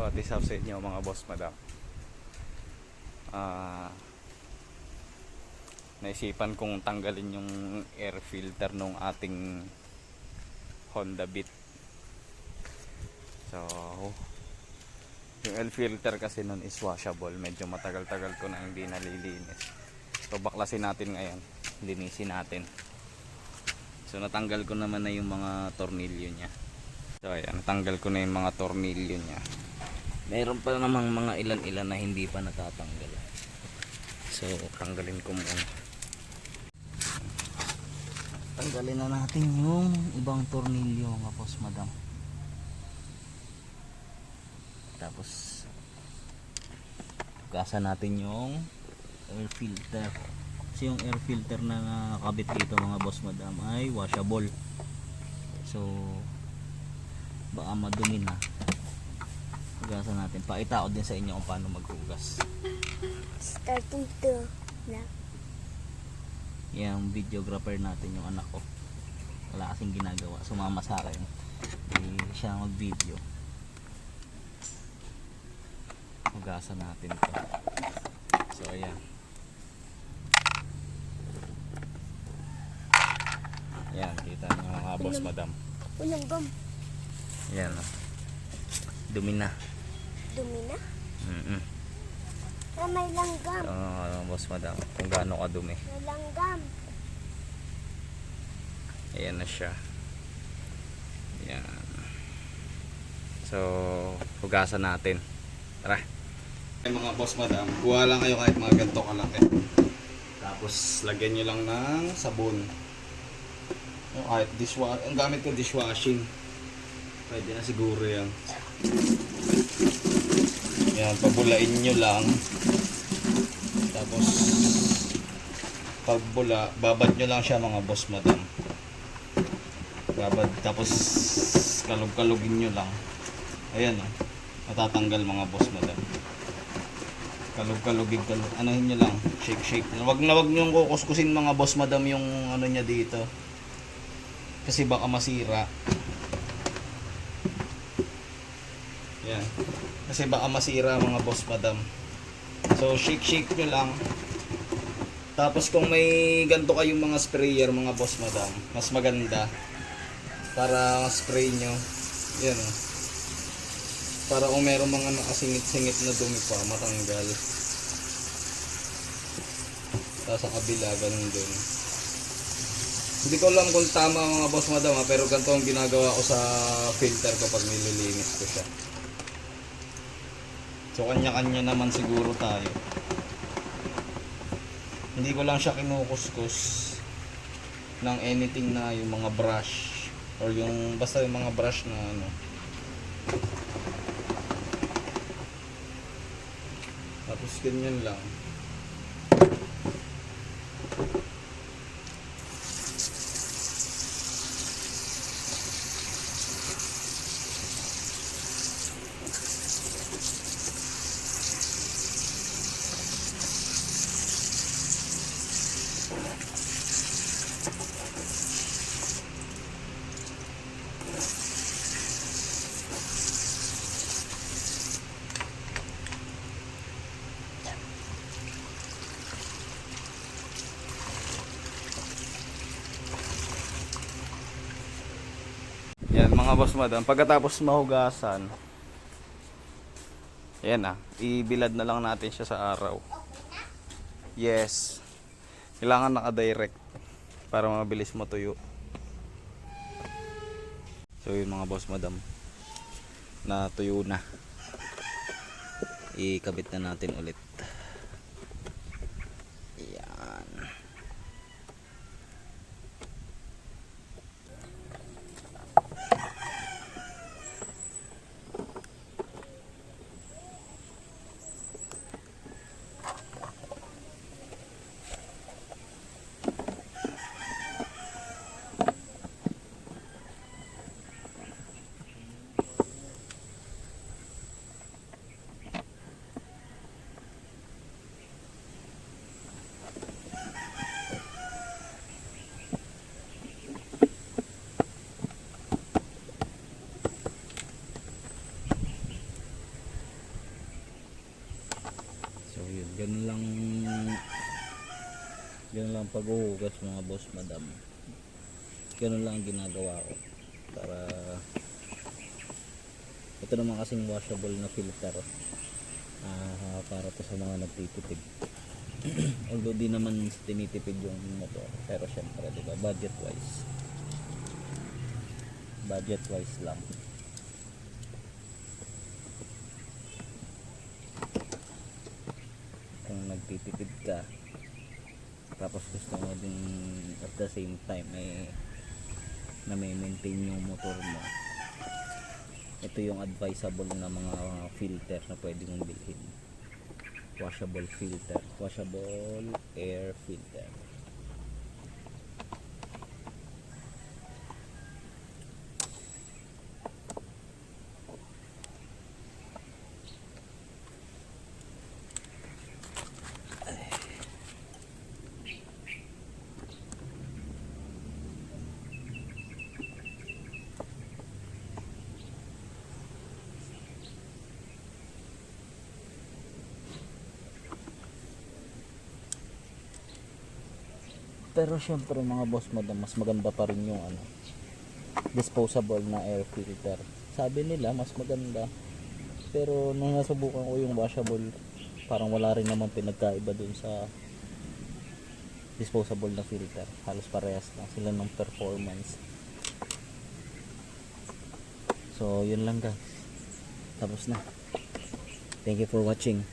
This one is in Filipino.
what is up sa inyo mga boss madam. Naisipan kong tanggalin yung air filter nung ating Honda Beat. So yung air filter kasi nun is washable. Medyo matagal-tagal ko na hindi nalilinis. So baklasin natin ngayon, linisin natin. So natanggal ko naman na yung mga tornilyo nya. So ayan, natanggal ko na yung mga tornilyo nya. Mayroon pa namang mga ilan-ilan na hindi pa natatanggal. So tanggalin ko muna. Tanggalin na natin yung ibang tornilyo mga boss madam. Tapos hugasan natin yung air filter. Kasi yung air filter na nakakabit dito mga boss madam ay washable. So baka madumi na. Hugasan natin. Pakita ko din sa inyo kung paano maghugas. Starting to na. Yung videographer natin, yung anak ko. Wala kasing ginagawa. Sumama sa akin. Hindi siya mag-video. Hugasan natin ito. So ayan. Ayan, kita nyo mga boss madam. Unang gum. Ayan. Dumi na. Dumi na? May May langgam. boss madam, kung gaano kadumi. May langgam. Ayan na siya. Ayan. So hugasan natin. Tara. Mga boss madam, kuha lang kayo kahit mga ganito kalaki. Tapos lagyan nyo lang ng sabon. Kahit ang gamit ko dishwashing. Pwede na siguro yan. Yan, pabulain nyo lang. Tapos pagbula, babad nyo lang siya mga boss madam. Babad, tapos kalog-kalogin nyo lang. Ayan o, matatanggal mga boss madam. Kalog-kalogin, anuhin nyo lang, shake. Wag nyo kukuskusin mga boss madam yung ano nya dito. Kasi baka masira. Yan. Kasi baka masira mga boss madam. So shake nyo lang. Tapos kung may ganito kayong mga sprayer mga boss madam, mas maganda para spray nyo. Yan o. Para kung meron mga nakasingit-singit na dumi pa, matanggal. Tapos sa kabila, ganun din. Hindi ko alam kung tama mga boss madam pero ganito ang ginagawa ko sa filter ko pag nililinis ko siya. So kanya-kanya naman siguro tayo. Hindi ko lang siya kinukuskus ng anything na yung mga brush or yung basta yung mga brush na ano. Tapos ganyan lang. Yan mga boss madam, pagkatapos mahugasan, yan na, ibilad na lang natin siya sa araw. Yes, kailangan naka-direct para mabilis matuyo. So yun mga boss madam, natuyo na. Ikabit na natin ulit. Yan. So yun, ganun lang paghuhugas mga boss madam. Ganun lang ang ginagawa ko para ito naman kasing washable na filter, para to sa mga nagtitipid. Although di naman tinitipid yung motor, pero syempre diba, budget wise lang. Kung nagtitipid ka tapos gusto mo din at the same time na may maintain yung motor mo, ito yung advisable na mga filter na pwede mong bilhin. Washable air filter. Pero syempre mga boss madam, mas maganda pa rin yung disposable na air filter. Sabi nila mas maganda, pero nung nasubukan ko yung washable, parang wala rin naman pinagkaiba dun sa disposable na filter. Halos parehas lang sila ng performance. So yun lang guys, tapos na. Thank you for watching.